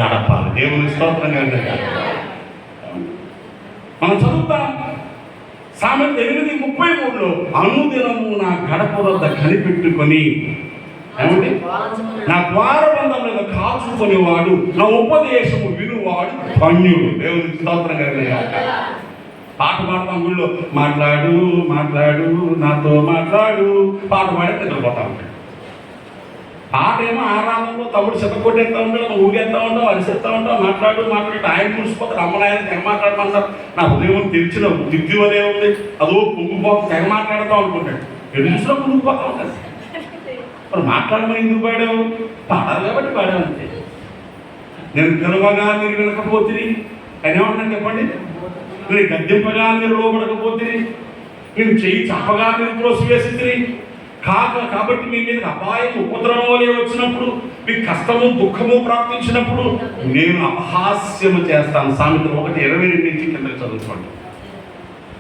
గడపాలి. దేవుని స్తోత్రం కనుక మనం చదువుతాం సామెత 8:33లో అనుదినము నా గడప వద్ద కనిపెట్టుకొని ఏమంటే నా ద్వారబంధం మీద కాచుకునేవాడు, నా ఉపదేశము వినువాడు ధన్యుడు. దేవుని స్తోత్రం కనుక పాట పాడతాం గుళ్ళో, మాట్లాడు మాట్లాడు నాతో మాట్లాడు పాట పాడి నిద్రపోతా ఉంటాడు. పాట ఏమో ఆరాధనలో తమ్ముడు చెత్త కొట్టేస్తా ఉంటాడు, నువ్వు ఊగేస్తా ఉంటావు, అరిసేస్తా ఉంటావు, మాట్లాడు మాట్లాడు ఆయన ముడిసిపోతాడు. అమ్మనాయన తెగ మాట్లాడమన్నారు, నా హృదయం తెరిచిన దిద్ది వదే ఉంది, అదో పొంగిపోతా తెగ మాట్లాడతాం అనుకుంటాడు. ఎదురులో పొంగిపోతా ఉంటాడు. మరి మాట్లాడమని ఎందుకు పాడావు? పాడాలి కాబట్టి పాడావు అంతే. నేను పిలవగా మీరు వినకపోతే ఆయన ఏమంటున్నాను చెప్పండి, నేను గద్దెంపగా మీరు లోపడకపోతే, నేను చెయ్యి చప్పగా మీరు త్రోసివేసి కాబట్టి మీ మీద అపాయం ఉపద్రవం వలె వచ్చినప్పుడు, మీకు కష్టము దుఃఖము ప్రాప్తించినప్పుడు నేను అపహాస్యము చేస్తాను. సామెతలు 1:22 నుంచి కిందకి చదువుకోండి.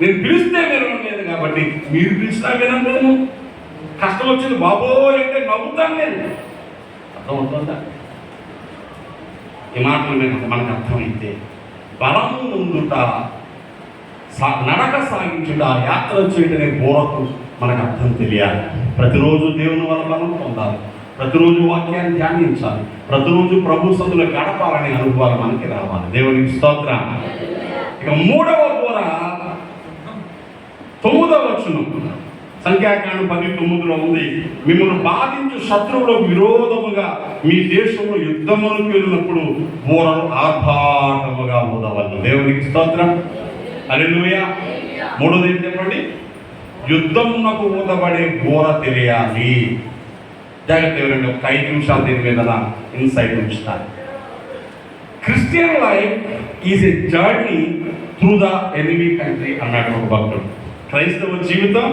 నేను పిలిస్తే వినలేదు కాబట్టి మీరు పిలిచినా వినలేదు. కష్టం వచ్చింది బాబోయ్ అంటే నవ్వుతాను నేను. అర్థమవుతుందా? ఈ మాటలు మనకు అర్థమైతే బలము ముందుట నడక సాగించుట యాత్ర చేయటనే బోరకు మనకు అర్థం తెలియాలి. ప్రతిరోజు దేవుని వల్ల బలం పొందాలి, ప్రతిరోజు వాక్యాన్ని ధ్యానించాలి, ప్రతిరోజు ప్రభు సన్నిధిలో గడపాలనే అనుభవాలు మనకి రావాలి. దేవునికి స్తోత్రం. ఇక 3వ బోర 9వ వచనం సంఖ్యాకాండం 10:9లో ఉంది. మిమ్మల్ని బాధించు శత్రువులకు విరోధముగా మీ దేశంలో యుద్ధములకు వెళ్ళినప్పుడు బోరలు ఆర్భాటముగా ఊదవలెను. దేవునికి స్తోత్రం. హల్లెలూయా. 3వది ఏంటి చెప్పండి? యుద్ధమునకు ఊదబడే బోర తెలియాలి. జాగ్రత్త. ఎవరండి ఒక 5 నిమిషాలు దీని మీద ఇన్సైట్ ఉంచుతారు. Christian life is a journey through the enemy country అన్నాడు ఒక భక్తుడు. క్రైస్తవ జీవితం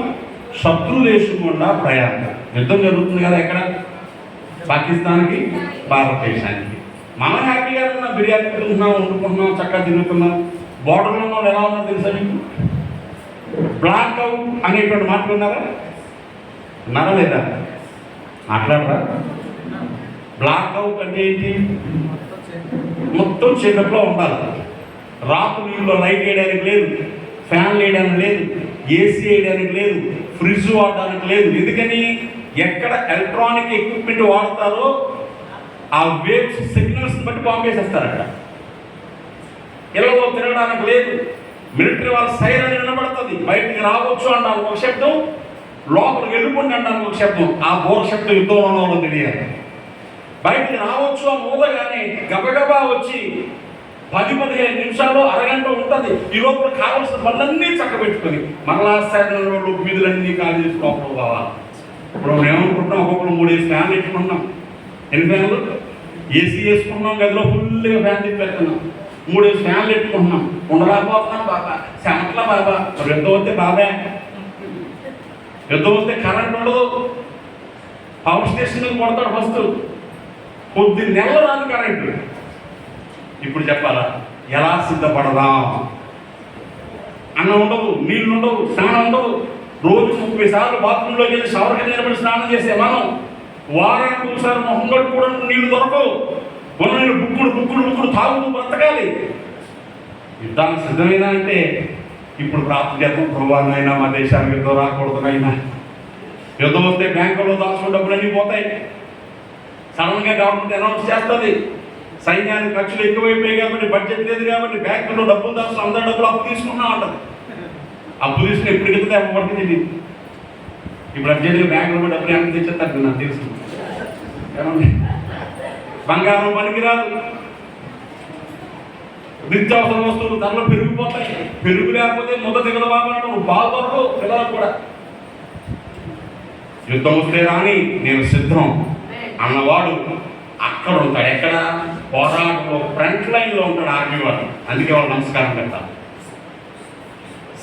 శత్రు దేశం గుండా ప్రయాణం. యుద్ధం జరుగుతుంది కదా ఎక్కడ? పాకిస్తాన్కి భారతదేశానికి. మనం హ్యాపీగా ఉన్నాం, బిర్యానీ తిరుగుతున్నాం, వండుకుంటున్నాం, చక్కగా తిరుగుతున్నాం. బోర్డర్లో ఉన్న ఎలా ఉన్నా తెలుసా మీకు? బ్లాక్ అవుట్ అనేటువంటి మాటలు ఉన్నారా? ఉన్నారా లేదా? మాట్లాడరా? బ్లాక్ అవుట్ అంటే ఏంటి? మొత్తం చీకట్లో ఉండాలి. రాత్రి నీళ్ళలో లైట్ వేయడానికి లేదు, ఫ్యాన్ వేయడానికి లేదు, ఏసీ వేయడానికి లేదు, ఫ్రిడ్జ్ వాడడానికి లేదు. ఎందుకని? ఎక్కడ ఎలక్ట్రానిక్ ఎక్విప్మెంట్ వాడతారో ఆ వేవ్స్ సిగ్నల్స్ బట్టి పంపేసేస్తారు. అక్కడ ఇళ్లలో తిరగడానికి లేదు. మిలిటరీ వాళ్ళ సైరన్ వినబడుతుంది, బయటికి రావచ్చు అంటారు ఒక శబ్దం, లోపలికి వెళ్ళిపోండి అంటారు ఒక శబ్దం. ఆ బోర శబ్దం యుద్ధంలో తెలియాలి. బయటికి రావచ్చు అని ఊదగానే గబగబా వచ్చి 10-15 నిమిషాలు అరగంట ఉంటుంది. ఈ లోపల కావాల్సిన పనులన్నీ చక్కబెట్టుకొని మరలా సైరన్లు వీధులన్నీ ఖాళీ చేసి లోపల కావాలి. ఇప్పుడు మనం ఏమనుకుంటున్నాం? ఒక్కొక్కరు 3 ఫ్యాన్లు పెట్టుకుంటున్నాం. ఎన్ని ఫ్యాన్లు? ఏసీ వేసుకున్నాం, గదిలో ఫుల్గా ఫ్యాన్ తిప్పెడుతున్నాం. 3 ఫ్యాన్లు పెట్టుకుంటున్నాం. ఉండలేకపోతున్నాం బాబా, చెమట్ల బాబా. యుద్ధం వస్తే బాబా, యుద్ధం వస్తే కరెంట్ ఉండదు. పవర్ స్టేషన్ కొడతాడు ఫస్ట్, కొద్ది నెలలు రాదు కరెంటు. ఇప్పుడు చెప్పాలా ఎలా సిద్ధపడదాం? అన్నం ఉండదు, నీళ్ళు ఉండవు, స్నానం ఉండదు. రోజు 30 సార్లు బాత్రూంలోకి వెళ్ళి షవర్ కింద నిలబడి స్నానం చేసే మనం వారానికి ఒకసారి మొహం కూడా నీళ్లు దొరకవు. నీళ్ళు బుక్కుడు తాగుతూ బ్రతకాలి. యుద్ధానికి సిద్ధమైనా అంటే ఇప్పుడు ప్రార్థన చేద్దాం, ప్రభావైనా మా దేశానికి యుద్ధం రాకూడదునైనా. యుద్ధం వస్తే బ్యాంకులో దాచుకున్న డబ్బులన్నీ పోతాయి. సడన్గా గవర్నమెంట్ అనౌన్స్ చేస్తుంది, సైన్యానికి ఖర్చులు ఎక్కువైపోయాయి కాబట్టి, బడ్జెట్ లేదు కాబట్టి బ్యాంకులో డబ్బులు దాచుకుని అందరూ డబ్బులు అప్పు తీసుకున్నాం అంటది. అప్పు తీసుకుని ఎప్పుడు ఎక్కితే అప్పటికి తెలియదు. ఇప్పుడు అర్జెంట్గా బ్యాంకులో డబ్బులు ఎంత తెచ్చేస్తారు నాకు తెలుసు. ఏమండి? బంగారం పనికిరాదు, నిత్యావసర వస్తువులు ధరలు పెరిగిపోతాయి. పెరుగు లేకపోతే ముద్ద దిగదు బాబు అంటారు. బాగా దొరకవు పిల్లలకు కూడా. యుద్ధం వస్తే రాని నేను సిద్ధం అన్నవాడు అక్కడ ఉంటాడు. ఎక్కడ? పోరాటంలో ఫ్రంట్ లైన్లో ఉంటాడు ఆర్మీ వాడు. అందుకే వాళ్ళు నమస్కారం పెడతారు.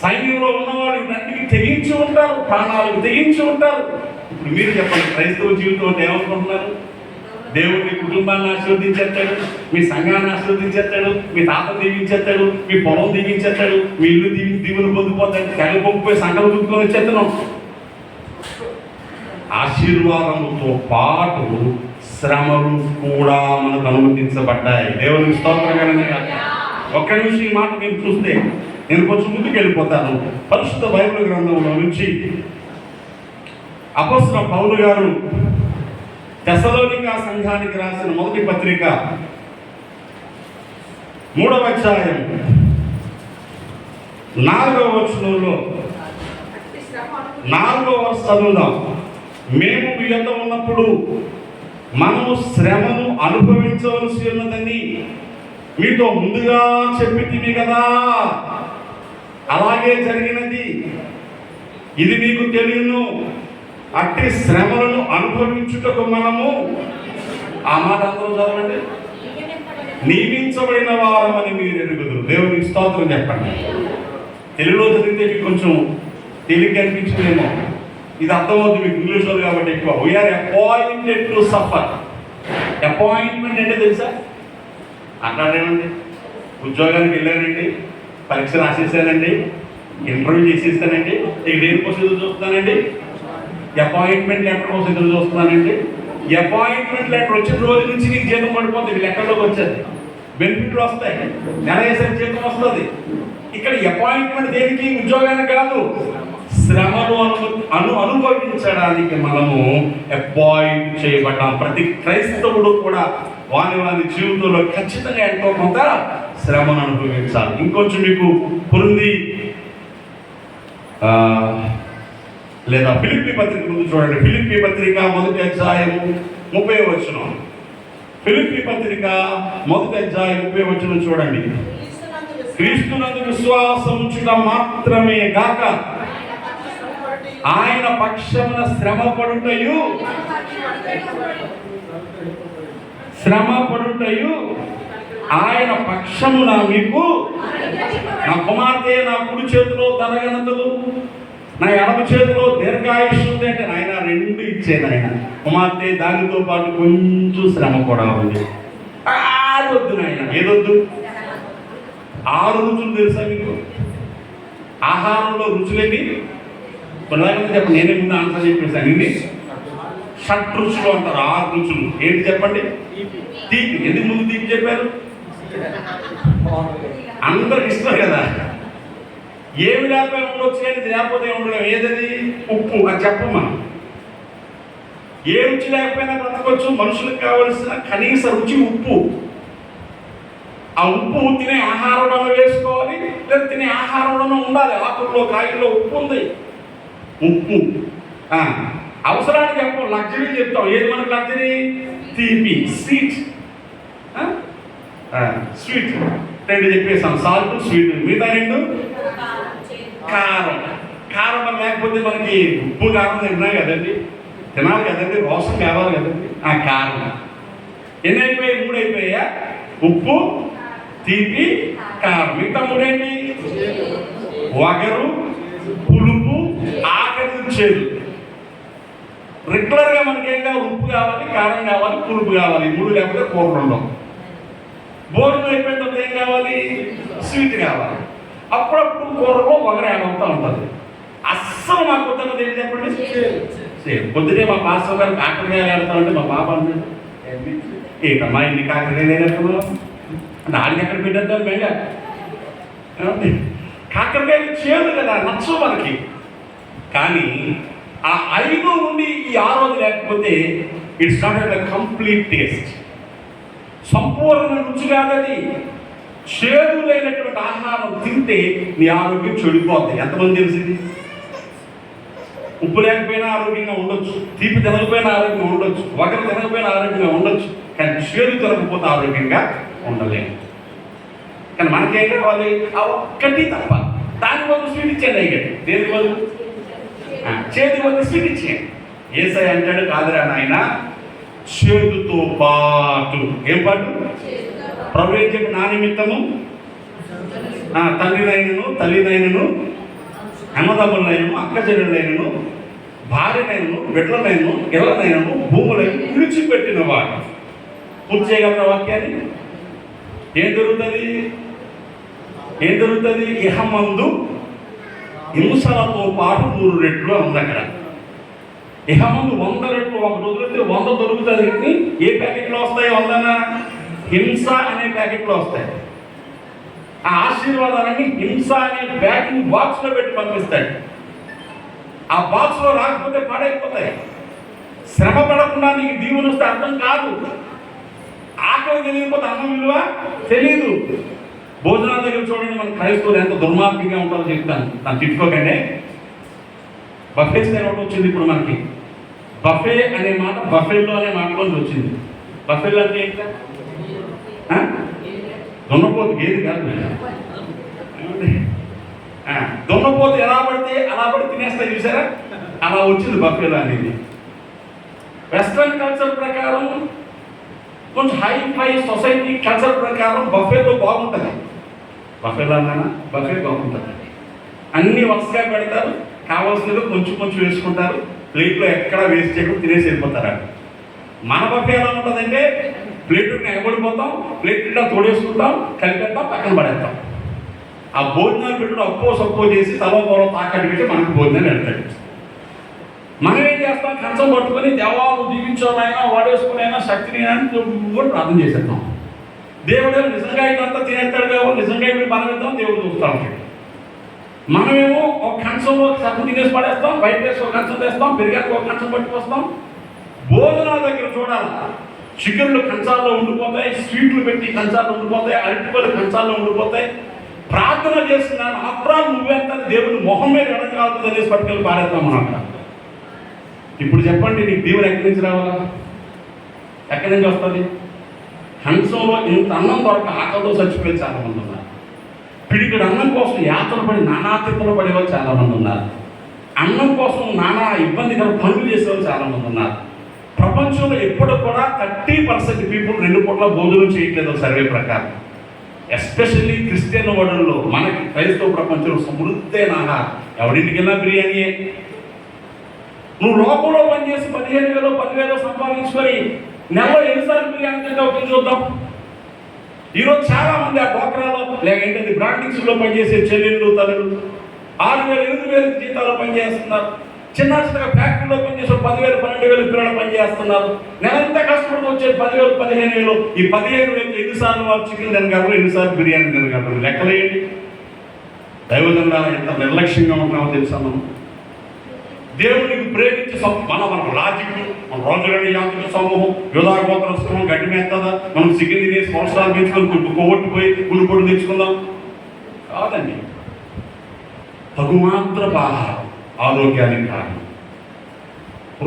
సైన్యంలో ఉన్నవాడు ఇవన్నిటికీ తెగించి ఉంటారు, ప్రాణాలకు తెగించి ఉంటారు. ఇప్పుడు మీరు చెప్పండి, క్రైస్తవ జీవితం అంటే ఏమనుకుంటున్నారు? దేవుడు మీ కుటుంబాన్ని ఆశీర్వదించేస్తాడు, మీ సంఘాన్ని ఆశీర్వదించేస్తాడు, మీ తాత దీవించేస్తాడు, మీ పొలం దీవించేస్తాడు, మీ ఇల్లు దీవులు పొందిపోతాడు. తెగ పొంగిపోయి సంఘాలు దుక్కుని వచ్చేస్తున్నాం. ఆశీర్వాదముతో పాటు శ్రమలు కూడా మనకు అనుమతించబడ్డాయి. దేవునికి స్తోత్రం. ఒక్క నిమిషం ఈ మాట మీరు చూస్తే నేను కొంచెం ముందుకు వెళ్ళిపోతాను. పరిశుద్ధ బైబిల్ గ్రంథంలో నుంచి అపోస్తలుడైన పౌలు గారు తెస్సలోనిక సంఘానికి రాసిన మొదటి పత్రిక 3వ అధ్యాయం 4వ వచనంలో 4వ వచనం చదువుదాం. మేము మీ యొద్ద ఉన్నప్పుడు మనము శ్రమను అనుభవించవలసి ఉన్నదని మీతో ముందుగా చెప్పితిమి కదా, అలాగే జరిగినది. ఇది మీకు తెలియను. అట్టి శ్రమలను అనుభవించుటకు మనము, ఆ మాట అందరూ చదవండి, నియమించబడిన వారమని మీరు ఎరుగుదురు. దేవునికి స్తోత్రం చెప్పండి. తెలుగులో చదివితే మీకు కొంచెం తేలిక అనిపించలేమో, ఇది అర్థమవుతుంది మీకు ఇంగ్లీష్లో కాబట్టి ఎక్కువ. We are appointed to suffer. Appointment అంటే తెలుసా? అట్లాడేమండి, ఉద్యోగానికి వెళ్ళానండి, పరీక్ష రాసేసానండి, ఇంటర్వ్యూ చేసేసానండి, ఇక దేనికోసం ఎదురు చూస్తున్నానండి, అపాయింట్మెంట్ లెటర్ కోసం ఎదురు చూస్తున్నానండి. అపాయింట్మెంట్ లెటర్ వచ్చిన రోజు నుంచి నీకు జీతం పడిపోతుంది, లెక్కల్లోకి వచ్చేది, బెనిఫిట్లు వస్తాయి, నెల వేసరికి జీతం వస్తుంది. ఇక్కడ అపాయింట్మెంట్ దేనికి? ఉద్యోగానికి కాదు, శ్రమను అనుభవించడానికి మనము అపాయింట్ చేయబడ్డాం. ప్రతి క్రైస్తవుడు కూడా వాని జీవితంలో ఖచ్చితంగా ఎంతో కొంత శ్రమను అనుభవించాలి. ఇంకొంచెం మీకు పురుంది లేదా ఫిలిప్పీ పత్రిక ముందు చూడండి. ఫిలిప్పీ పత్రిక 1వ అధ్యాయము 30వ వచనం. ఫిలిప్పీ పత్రిక 1వ అధ్యాయం 30వ వచనం చూడండి. క్రీస్తునందు విశ్వాసం ఉంచుట మాత్రమే గాక ఆయన పక్షమున శ్రమ పడుటయు ఆయన పక్షమున మీకు, నా కుమార్తె నా కుడి చేతిలో ధనఘనతలు, నా ఎడమ చేతిలో దీర్ఘాయుష్ ఉంది అంటే ఆయన 2 ఇచ్చేది. ఆయన కుమార్తె దానితో పాటు కొంచెం శ్రమ కూడా ఉంది. అది వద్దు నాయన. ఏదొద్దు? 6 రుచులు తెలుసా మీకు? ఆహారంలో రుచులేని కొనలాగా చెప్పండి. నేనే ముందు ఆన్సర్ చెప్పేసాను. ఇన్ని షట్రుచులు అంటారు. 6 రుచులు ఏంటి చెప్పండి? తీపి. ఎందుకు ముందు తీపి చెప్పారు? అందరికి ఇష్టం కదా. ఏమి లేకపోయినా ఉండొచ్చు, కానీ లేకపోతే ఉండడం ఏదది? ఉప్పు. అది చెప్పం మనం. ఏ రుచి లేకపోయినా బ్రతకొచ్చు. మనుషులకు కావలసిన కనీస రుచి ఉప్పు. ఆ ఉప్పు తినే ఆహారంలో వేసుకోవాలి, లేదా తినే ఆహారంలో ఉండాలి. ఆకుల్లో కాయల్లో ఉప్పు ఉంది. ఉప్పు అవసరానికి చెప్పం, లగ్జరీ చెప్తాం. ఏది మనకు లగ్జరీ? తీపి, స్వీట్. స్వీట్ 2 చెప్పేసాం, సాల్ట్, స్వీట్. మిగతా 2 కారం. కారం అని లేకపోతే మనకి ఉప్పు కారం తిన్నాయి కదండి, తినాలి కదండి, రోసం కావాలి కదండి. ఆ కారం ఎన్ని అయిపోయాయి? 3 అయిపోయా. ఉప్పు, తీపి, కారం. మిగతా 3 ఏంటి? వగరు, పులుపు, ఆఖరి చేదు. రెగ్యులర్గా మనకి ఏం కావాలి? ఉప్పు కావాలి, కారం కావాలి, పులుపు కావాలి. 3 లేకపోతే కూరలు ఉండవు. భోజనం అయిపోయిన తర్వాత ఏం కావాలి? స్వీట్ కావాలి. అప్పుడప్పుడు కూరలో వగరు యాడ్ అవుతూ ఉంటుంది. అస్సలు మాకు కొత్తగా తెలియదు చెప్పండి. పొద్దునే మా పాస్టర్ గారు కాకరకాయలు ఆడతామంటే మా పాప అంటాడు, ఏంటమ్మా ఇన్ని కాకరకాయలు వేస్తున్నావు అంటే ఆడికి ఎక్కడ పెట్టేద్దాం మేగా. కాకరకాయలు చేదు కదా, నచ్చవు మనకి. కానీ ఆ 5 ఉండి ఈ 6வது లేకపోతే it's not a complete taste. సంపూర్ణ రుచి కాదది. చేదు లేనటువంటి ఆహారం తింటే నీ ఆరోగ్యం చెడిపోద్ది. ఎంతమంది తెలిసింది? ఉప్పు లేకపోయినా ఆరోగ్యంగా ఉండొచ్చు, తీపి తినకపోయినా ఆరోగ్యంగా ఉండొచ్చు, వగరు తినకపోయినా ఆరోగ్యంగా ఉండొచ్చు, కానీ చేదు తినకపోతే ఆరోగ్యంగా ఉండలేము. కానీ మనకేం కావాలి? ఆ ఒక్కటి తప్ప. దాని వల్ల స్వీట్ ఇచ్చేయండి. అయ్యాడు దేని వల్ల? చేదు వల్ల స్వీట్ ఇచ్చేయండి. యేసయ్య అంటాడు, కాదురా నాయన, చేదుతో పాటు. ఏం పాటు? ప్రభు ఏం చెప్పి, నా నిమిత్తము తండ్రినైనను, తల్లినైనను, అన్నదమ్ములైనను, అక్కచెల్లెలైనను, భార్యనైనను, బిడ్డలైనను, ఇళ్ళనైనను, భూములైన విడిచిపెట్టిన వాడు. పూర్తి చేయగలరా వాక్యాన్ని? ఏం జరుగుతుంది? ఇహమందు హింసలతో పాటు 3 రెట్లు ఉంది అక్కడ. ఇక ముందు 100 రెట్లు, ఒక రోజులైతే 100 దొరుకుతుంది కానీ ఏ ప్యాకెట్లో వస్తాయి? 100 హింస అనే ప్యాకెట్లో వస్తాయి. ఆ ఆశీర్వాదాలన్నీ హింస అనే ప్యాకింగ్ బాక్స్లో పెట్టి పంపిస్తాడు. ఆ బాక్స్లో రాకపోతే పాడైపోతాయి. శ్రమ పడకుండా నీకు దీవెన వస్తే అర్థం కాదు. ఆకలి తెలియకపోతే అన్నం విలువ తెలియదు. భోజనాల దగ్గర చూడండి, మన క్రైస్తవులు ఎంత దుర్మార్గంగా ఉంటారో చెప్తాను, నన్ను తిట్టుకోకండి. బఫేస్ ఒకటి వచ్చింది ఇప్పుడు మనకి. బఫే అనే మాట బఫెల్లో అనే మాటలోంచి వచ్చింది. బఫెల్ అంటే ఏంటంటే దున్నపోతు, గేది కాదు. దున్నపోతు ఎలా పడితే అలా పడి తినేస్తాయి చూసారా, అలా వచ్చింది బఫేలో అనేది. వెస్ట్రన్ కల్చర్ ప్రకారం, కొంచెం హై సొసైటీ కల్చర్ ప్రకారం బఫేలో బాగుంటుంది. బఫేలో అన్నా బఫే బాగుంటుంది. అన్ని వరుసగా పెడతారు, కావాల్సినది కొంచెం కొంచెం వేసుకుంటారు, ప్లేట్లో ఎక్కడ వేస్ట్ చేయకుండా తినేసి వెళ్ళిపోతారు. మన బఫే ఎలా ఉంటుందంటే ప్లేట్ని ఎగబడిపోతాం, ప్లేట్ నిండా తోడేసుకుంటాం, కలిపేస్తాం, పక్కన పడేస్తాం. ఆ భోజనాలు పెట్టుడు అప్పో సప్పో చేసి తలో పొలం తాకట్టు పెట్టి మనకు భోజనాలు వెళ్తాడు. మనం ఏం చేస్తాం? కంచం పట్టుకొని దేవాలు దీవించాలైనా వాడేసుకునైనా శక్తిని అని కూడా ప్రార్థన చేసేస్తాం. దేవుడు నిజంగా ఇదంతా తినేస్తాడు కావు, నిజంగా ఇప్పుడు మనం ఇద్దాం, దేవుడు చూస్తూ ఉంటాడు. మనమేమో ఒక కంచంలో సగ్గు తినేసి పడేస్తాం, బయట వేసి ఒక కంచం తెస్తాం, పెరిగాక ఒక కంచం పట్టుకొస్తాం. భోజనాల దగ్గర చూడాలి, చికెన్లు కంచాల్లో ఉండిపోతాయి, స్వీట్లు పెట్టి కంచాల్లో ఉండిపోతాయి, అరటిపళ్ళు కంచాల్లో ఉండిపోతాయి. ప్రార్థన చేస్తున్నాను, అప్రాలు నువ్వెంత దేవుని మొహం మీద ఎడకాలుతుంది అనేసి పట్టుకెళ్ళి పారేద్దాం మనం అక్కడ. ఇప్పుడు చెప్పండి, నీకు దీవులు ఎక్కడి నుంచి రావాలా? ఎక్కడి నుంచి వస్తుంది? హంసంలో ఇంత అన్నం దొరక ఆకలితో చచ్చిపోయి చాలామంది ఉన్నారు. పిడికిడు అన్నం కోసం యాత్ర పడి నానాతిథులు పడేవాళ్ళు చాలామంది ఉన్నారు. అన్నం కోసం నానా ఇబ్బందికర పనులు చేసేవాళ్ళు చాలామంది ఉన్నారు. ప్రపంచంలో ఎప్పుడు కూడా 30% పీపుల్ 2 పూట్ల భోజనం చేయట్లేదు సర్వే ప్రకారం. ఎస్పెషల్లీ క్రిస్టియన్ వరల్డ్లో, మనకి క్రైస్తవ ప్రపంచంలో సమృద్ధైన ఆహారం. ఎవరింటికి వెళ్ళినా బిర్యానీయే. నువ్వు లోపంలో పనిచేసి 15,000 10,000 సంపాదించుకొని నెలలో ఎన్నిసార్లు బిర్యానీ తింటావు చూద్దాం. ఈరోజు చాలా మంది ఆ డోక్రాలో లేకంటే బ్రాండింగ్స్లో పనిచేసే చెల్లెళ్ళు తల్లులు 6,000 8,000 జీతాల్లో పనిచేస్తున్నారు. చిన్న చిన్నగా ఫ్యాక్టరీలో పనిచేసే 10,000 12,000 పిల్లలు పనిచేస్తున్నారు. నెలంతా కష్టపడి వచ్చే 10,000 15,000. ఈ 15,000 ఎన్నిసార్లు వాళ్ళు చికెన్ తినగలరు, ఎన్నిసార్లు బిర్యానీ తినగలరు? లెక్కలేండి. దైవజనులా ఎంత నిర్లక్ష్యంగా ఉంటున్నామో తెలుసా మనం. దేవునికి ప్రేమించి మన లాజిక్, మన రోజులని యాంత్రిక సమూహం, యోధాగోత్ర సమూహం గడ్డి మేస్తుందా? మనం చికెన్ తినేసి సంవత్సరాలు పెంచుకొని కొవ్వొట్టిపోయి గుడిపొడి తెచ్చుకుందాం కాదండి. తగుమాత్రపు ఆహారం ఆరోగ్యానికి కారణం.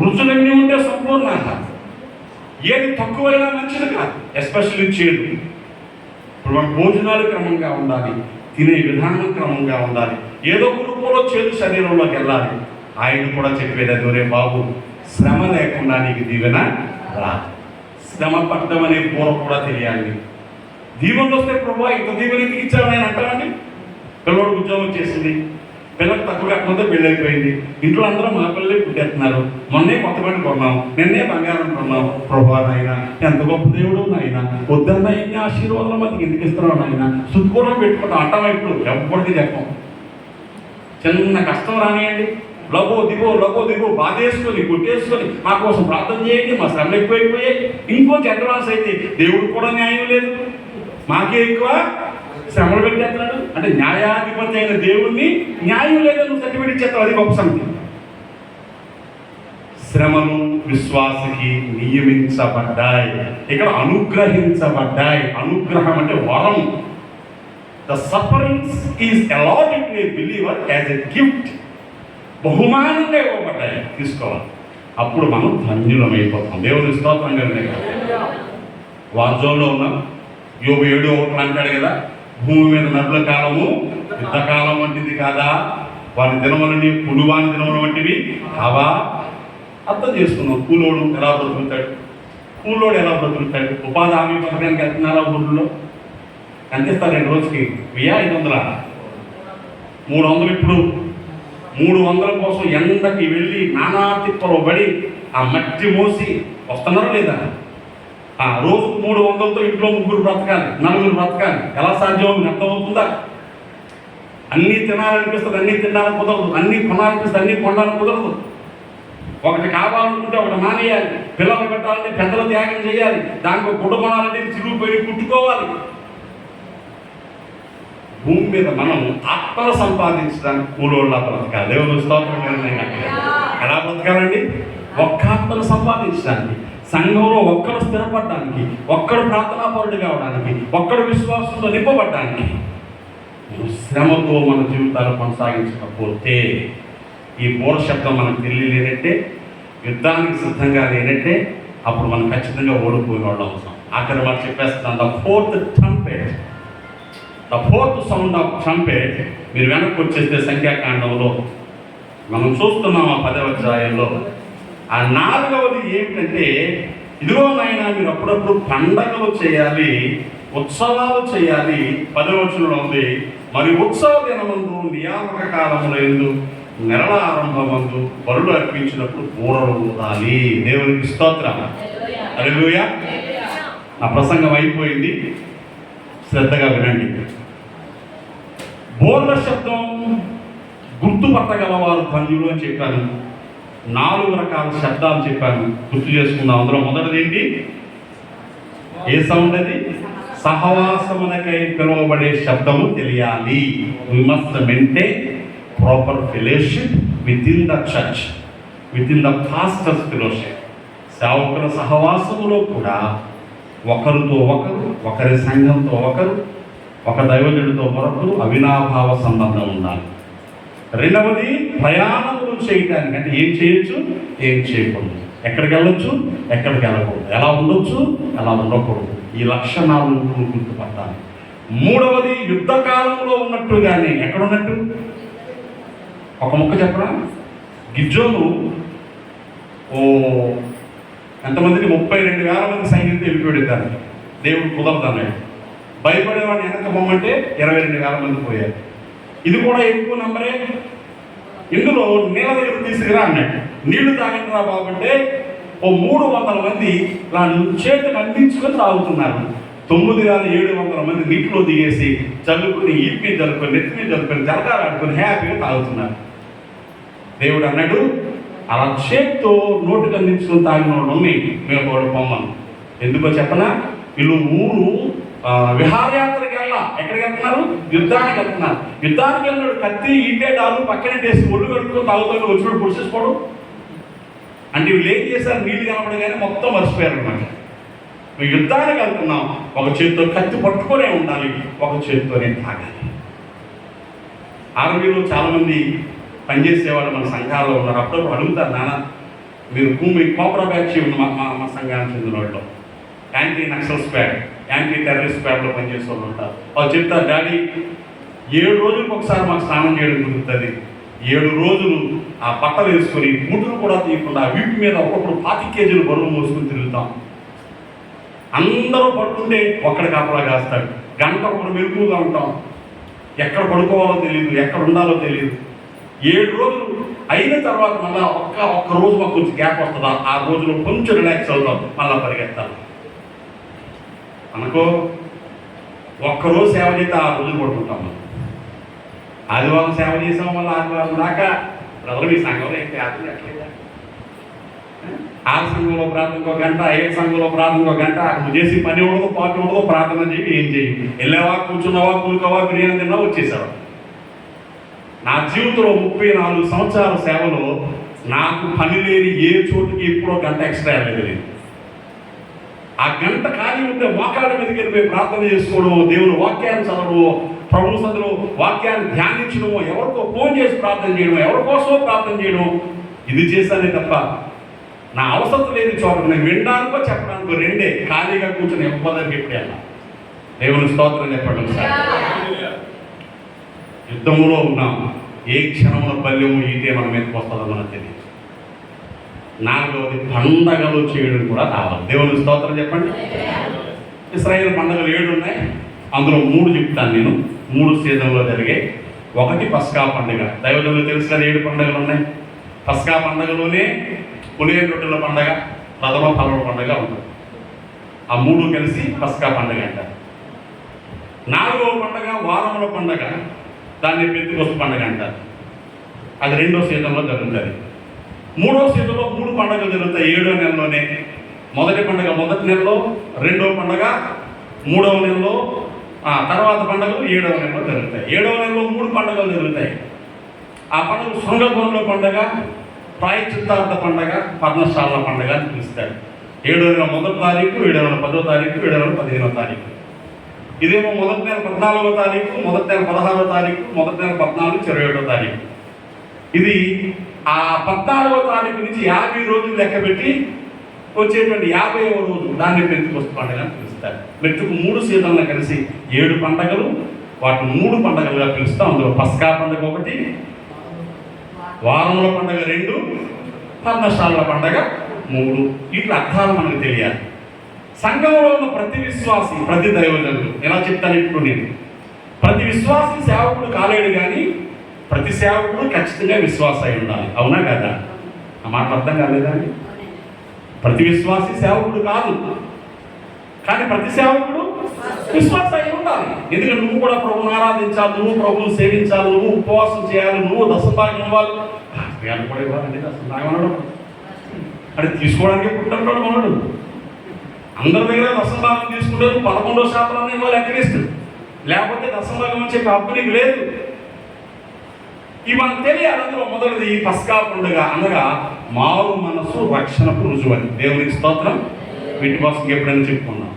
రుచులన్నీ ఉంటే సంపూర్ణ ఆహారం. ఏది తక్కువైనా మంచిది కాదు, ఎస్పెషల్లీ చేదు. ఇప్పుడు మన భోజనాలు క్రమంగా ఉండాలి, తినే విధానం క్రమంగా ఉండాలి. ఏదో రూపంలో చేదు శరీరంలోకి వెళ్ళాలి. ఆయన కూడా చెప్పేది అదే, బాబు శ్రమ లేకుండా నీకు దీవెన రాదు. శ్రమ పడడం అనే పూర్వం కూడా తెలియాలి. దీవెనలు వస్తే ప్రభు ఇంత దీవెన ఎందుకు ఇచ్చావు ఆయన అంటారండి. పిల్లవాడు ఉద్యోగం చేసింది, పిల్లలకు తక్కువ కాకపోతే పెళ్ళి అయిపోయింది, ఇంట్లో అందరూ మా పిల్లలే పుట్టేస్తున్నారు, మొన్నే కొత్త పని కొన్నాం, నిన్నే బంగారం కొన్నాం. ప్రభు నాయన ఎంత గొప్ప దేవుడు నాయన, వద్దన్న ఎన్ని ఆశీర్వాదాలు మనకి ఎందుకు ఇస్తున్నావు నాయన, సుట్టుకోవడం పెట్టుకుంటాం అంటాం. ఇప్పుడు ఎప్పటికీ చెప్పం. చిన్న కష్టం రానియండి, లగో దిగో బాధేసుకొని కొట్టేసుకొని మా కోసం ప్రార్థన చేయండి, మా శ్రమలు ఎక్కువైపోయాయి. ఇంకొంచెం అడ్వాన్స్ అయితే దేవుడు కూడా న్యాయం లేదు, మాకే ఎక్కువ శ్రమలు పెట్టేస్తున్నాడు అంటే న్యాయాధిపతి అయిన దేవుణ్ణి న్యాయం లేదని నువ్వు సర్టిఫికెట్ ఇచ్చేస్తావు. అది గొప్ప సంగతి. శ్రమలు విశ్వాసకి నియమించబడ్డాయి, ఇక్కడ అనుగ్రహించబడ్డాయి. అనుగ్రహం అంటే వరం. The sufferings is allotted to a believer as a gift. బహుమానంగా ఇవ్వబడ్డాయి, తీసుకోవాలి. అప్పుడు మనం ధన్యులమైపోతాం. దేవుని స్తోత్రంగా వార్జోన్లో ఉన్నాం. యోబు 7:1 అంటాడు కదా, భూమి మీద నరుల కాలము యుద్ధకాలం వంటిది కాదా, వారి దినములని పులువాని దినముల వంటివి కావా. అర్థం చేసుకున్నాం. కూలోడు ఎలా బ్రతుకుతాడు, కూలోడు ఎలా బ్రతుకుతాడు. ఉపాధి హామీ పథకానికి వెళ్తున్నారా? ఊళ్ళో ఎంత ఇస్తారు? 2 రోజుకి 500, 300. ఇప్పుడు 300 కోసం ఎండకి వెళ్ళి నానా తిప్పలు పడి ఆ మట్టి మోసి వస్తున్నారా లేదా? రోజు 300తో ఇంట్లో 3 బ్రతకాలి, 4 బ్రతకాలి. ఎలా సాధ్యం? అర్థమవుతుందా? అన్నీ తినాలనిపిస్తుంది, అన్నీ తినాలని కుదరదు. అన్నీ కొనాలనిపిస్తుంది, అన్నీ కొనాలని కుదరదు. ఒకటి కావాలనుకుంటే ఒకటి మానేయాలి. పిల్లలు పెట్టాలంటే పెద్దలు త్యాగం చేయాలి. దానికి గుడ్డ కొనాలంటే చిరుగుపోయి కుట్టుకోవాలి. భూమి మీద మనం ఆత్మను సంపాదించడానికి కూలోళ్ళ బ్రతకాలి. దేవుని స్తోత్రం. ఎలా బ్రతకాలండి? ఒక్క ఆత్మను సంపాదించడానికి, సంఘంలో ఒక్కడు స్థిరపడడానికి, ఒక్కడు ప్రార్థనాపరుడు కావడానికి, ఒక్కడు విశ్వాసంతో నింపబడడానికి. శ్రమతో మన జీవితాలు కొనసాగించకపోతే, ఈ బోర శబ్దం మనకు తెలియలేనంటే, యుద్ధానికి సిద్ధంగా లేనంటే, అప్పుడు మనం ఖచ్చితంగా ఓడిపోయిన వాళ్ళు అవసరం. ఆఖరి మాట చెప్పేస్తున్నాను, the fourth sound of trumpet. మీరు వెనక్కి వచ్చేస్తే సంఖ్యాకాండంలో మనం చూస్తున్నాం ఆ 10వ అధ్యాయంలో. ఆ 4వది ఏమిటంటే, ఇదిగో నాయనా మీరు అప్పుడప్పుడు పండగలు చేయాలి, ఉత్సవాలు చేయాలి. 10వ వచనంలో ఉంది, మరి ఉత్సవ దినమందు, నియామక కాలంలో ఎందు, నెలల ఆరంభమందు బలులు అర్పించినప్పుడు బూరలు ఊదాలి. దేవునికి స్తోత్రం. హల్లెలూయా. నా ప్రసంగం అయిపోయింది, శ్రద్ధగా వినండి. బోర్ల శబ్దం గుర్తుపట్టగలవారు ధన్యులు అని చెప్పాను. 4 రకాల శబ్దాలు చెప్పాను, గుర్తు చేసుకుందాం. అందులో మొదటిది ఏంటి? ఏ సౌండ్ అది? సహవాసమునకై పిలువబడే శబ్దము తెలియాలి. We must maintain proper fellowship within the church, within the pastors fellowship. సేవకుల సహవాసములో కూడా ఒకరితో ఒకరు, ఒకరి సంఘంతో ఒకరు, ఒక దైవజనుడితో మరొకరు అవినాభావ సంబంధం ఉండాలి. రెండవది ప్రయాణములు చేయటానికి, అంటే ఏం చేయొచ్చు, ఏం చేయకూడదు, ఎక్కడికి వెళ్ళొచ్చు, ఎక్కడికి వెళ్ళకూడదు, ఎలా ఉండొచ్చు, ఎలా ఉండకూడదు. ఈ లక్షణాలు గుర్తుపట్టాలి. మూడవది యుద్ధకాలంలో ఉన్నట్టుగానే. ఎక్కడ ఉన్నట్టు? ఒక ముక్క చెప్పరా? గిజ్జోను ఎంతమందిని 32,000 మంది సైన్యంతో వెళ్ళిపోయాడు. దేవుడు కుదరదన్నాడు. భయపడేవాడిని వెనక పొమ్మంటే 22,000 మంది పోయారు. ఇది కూడా ఎక్కువ నంబరే. ఇందులో నీళ్ళ దగ్గర తీసుకురా అన్నాడు. నీళ్లు తాగండి రా బాబంటే 300 మంది నా చేతులు అందించుకొని తాగుతున్నారు. 9,700 మంది నీటిలో దిగేసి చల్లుకుని, ఈపి జరుపుకొని, నెత్తిని జరుపుకొని, జలకాలు ఆడుకొని హ్యాపీగా తాగుతున్నారు. దేవుడు అన్నాడు, అలా చేతితో నోటికి అందించుకొని తాగిన వాళ్ళని మేము కూడా పొమ్మను. ఎందుకో చెప్పనా? వీళ్ళు ఊరు విహారయాత్రకి వెళ్ళా. ఎక్కడికి వెళ్తున్నారు? యుద్ధానికి వెళ్తున్నారు. యుద్ధానికి వెళ్ళినాడు కత్తి, ఈటే, డాలు పక్కన వేసి ఒళ్ళు కడుపుకొని తాగుతాడు, వచ్చినప్పుడు పుడిచేసుకోవడం. అంటే వీళ్ళు ఏం చేశారు? నీళ్ళు కనపడగానే మొత్తం మర్చిపోయారు అనమాట. మేము యుద్ధానికి వెళ్తున్నాం, ఒక చేతితో కత్తి పట్టుకొనే ఉండాలి, ఒక చేతితోనే తాగాలి. ఆర్మీలో చాలామంది పనిచేసేవాళ్ళు మన సంఘాల్లో ఉన్నారు. అప్పుడప్పుడు అడుగుతారు, నాన్న మీరు కోబ్రా బ్యాచ్ మా సంఘానికి చెందిన వాళ్ళు, anti Naxal squad, anti terrorist స్క్వాడ్లో పనిచేసే వాళ్ళు ఉంటారు. వాళ్ళు చెప్తారు, డాడీ 7 రోజులకు ఒకసారి మాకు స్నానం చేయడం కుదురుతుంది. 7 రోజులు ఆ బట్టలు వేసుకొని బూటులు కూడా తీయకుండా వీటి మీద ఒక్కొక్కరు 20 కేజీలు బరువు మోసుకొని తిరుగుతాం. అందరూ పడుతుంటే ఒక్కడి కాపలా కాస్తాడు. గంట ఒకటి మెరుగుగా ఉంటాం. ఎక్కడ పడుకోవాలో తెలియదు, ఎక్కడ ఉండాలో తెలియదు. 7 రోజులు అయిన తర్వాత మళ్ళీ ఒక్క రోజు మాకు కొంచెం గ్యాప్ వస్తుందా, ఆ రోజులో కొంచెం రిలాక్స్ అవుతాం, మళ్ళీ పరిగెత్తాలి. అనుకో ఒక్కరోజు సేవ చేస్తే 6 రోజులు పడుకుంటాం. ఆదివారం సేవ చేసాం, మళ్ళీ ఆదివారం దాకా బ్రదర్ మీ సంఘంలో ఏం ప్రార్థన ఎట్లేదా? 6 సంఘంలో ప్రార్థన 1 గంట, 7 సంఘంలో ప్రార్థన 1 గంట. నువ్వు చేసి పని ఉండదు, పాటు ఉండదు, ప్రార్థన చేయి, ఏం చేయి. వెళ్ళావా, కూర్చున్నావా, కూలుకోవా, బిర్యానీ తిన్నావా, వచ్చేసావా. నా జీవితంలో 34 సంవత్సరాల సేవలో నాకు పని లేని ఏ చోటుకి ఎప్పుడో గంట ఎక్స్ట్రా వెళ్ళలేదు. ఆ గంట ఖాళీ ఉంటే మోకాళ్ళ మీదకి వెళ్ళిపోయి ప్రార్థన చేసుకోవడము, దేవుని వాక్యాన్ని చదవడము, ప్రభు సందులో వాక్యాన్ని ధ్యానించడము, ఎవరికో ఫోన్ చేసి ప్రార్థన చేయడము, ఎవరికోసమో ప్రార్థన చేయడం, ఇది చేశానే తప్ప నా అవసరం లేని చోట నేను వినడానికో చెప్పడానికో రెండే. ఖాళీగా కూర్చొని ఇవ్వడానికి ఎప్పుడు వెళ్ళా. దేవుని స్తోత్రం చెప్పండి. యుద్ధంలో ఉన్నాం. ఏ క్షణంలో బల్యము ఈటే మన మీదకి వస్తుందో మనకు తెలియదు. 4వది పండగలు చేయడం కూడా రావాలి. దేవుని స్తోత్రం చెప్పండి. ఇశ్రాయేలు పండుగలు 7 ఉన్నాయి. అందులో 3 చెప్తాను నేను. 3 సీజన్లో జరిగాయి. 1 పస్కా పండుగ. దైవజనులు తెలుసు కదా 7 పండుగలు ఉన్నాయి. పస్కా పండుగలోనే పులియని రొట్టెల పండుగ, ప్రథమ ఫలముల పండుగ ఉంటుంది. ఆ 3 కలిసి పస్కా పండుగ అంటారు. 4వ పండుగ వారముల పండుగ, దాన్ని పెంతెకొస్తు పండుగ అంటారు. అది 2వ సీజన్లో జరుగుతుంది. మూడో సీజన్లో 3 పండుగలు జరుగుతాయి 7వ నెలలోనే. మొదటి పండుగ మొదటి నెలలో, రెండవ పండుగ 3వ నెలలో, తర్వాత పండుగలు 7వ నెలలో జరుగుతాయి. 7వ నెలలో 3 పండుగలు జరుగుతాయి. ఆ పండుగ శృంగపూర్ణలో పండుగ, ప్రాయశ్చిత్తార్థ పండుగ, పర్ణశాల పండుగ అని పిలుస్తాడు. 7వ నెల 1వ తారీఖు, 7వ నెల 10వ తారీఖు, 7వ నెల 15వ తారీఖు. ఇదేమో మొదటి నెల 14వ తారీఖు, మొదటి నెల 16వ తారీఖు, మొదటి నెల 14, 27వ తారీఖు. ఇది ఆ 14వ తారీఖు నుంచి 50 రోజులు లెక్క పెట్టి వచ్చేటువంటి 50వ రోజు దాన్ని పెంతుకొస్తు పండుగ అని పిలుస్తారు. మెట్టుకు 3 సీజన్లు కలిసి 7 పండుగలు, వాటిని 3 పండుగలుగా పిలుస్తాం. అందులో పస్కా పండుగ 1, వారముల పండుగ 2, పర్ణశాలల పండుగ 3. ఇట్లా అర్థాలు మనకు తెలియాలి. సంఘంలో ఉన్న ప్రతి విశ్వాసి, ప్రతి దైవజనుడు, ఎలా చెప్తాను ఇప్పుడు నేను, ప్రతి విశ్వాసి సేవకుడు కాలేడు, కానీ ప్రతి సేవకుడు ఖచ్చితంగా విశ్వాస అయి ఉండాలి. అవునా కదా? ఆ మాట అర్థం కాలేదా అండి? ప్రతి విశ్వాసి సేవకుడు కాదు, కానీ ప్రతి సేవకుడు విశ్వాస అయి ఉండాలి. ఎందుకంటే నువ్వు కూడా ప్రభువుని ఆరాధించాలి, నువ్వు ప్రభువుని సేవించాలి, నువ్వు ఉపవాసం చేయాలి, నువ్వు దశభాగం ఇవ్వాలి. కూడా ఇవ్వాలండి దశభాగం అనడం అంటే తీసుకోవడానికి పుట్టినప్పుడు మనడు అందరి దగ్గర దశభాగం తీసుకుంటే 11% ఇవ్వాలి ఎక్కడిస్తుంది, లేకపోతే దశభాగం అని చెప్పి హక్కు నీకు లేదు. ఇవి మనకు తెలియాలి. అందులో మొదటిది పస్కా పండుగ అనగా మారు మనసు రక్షణకు రుజువు అని. దేవునికి స్తోత్రం. వీటి కోసం ఎప్పుడైనా చెప్పుకున్నాం.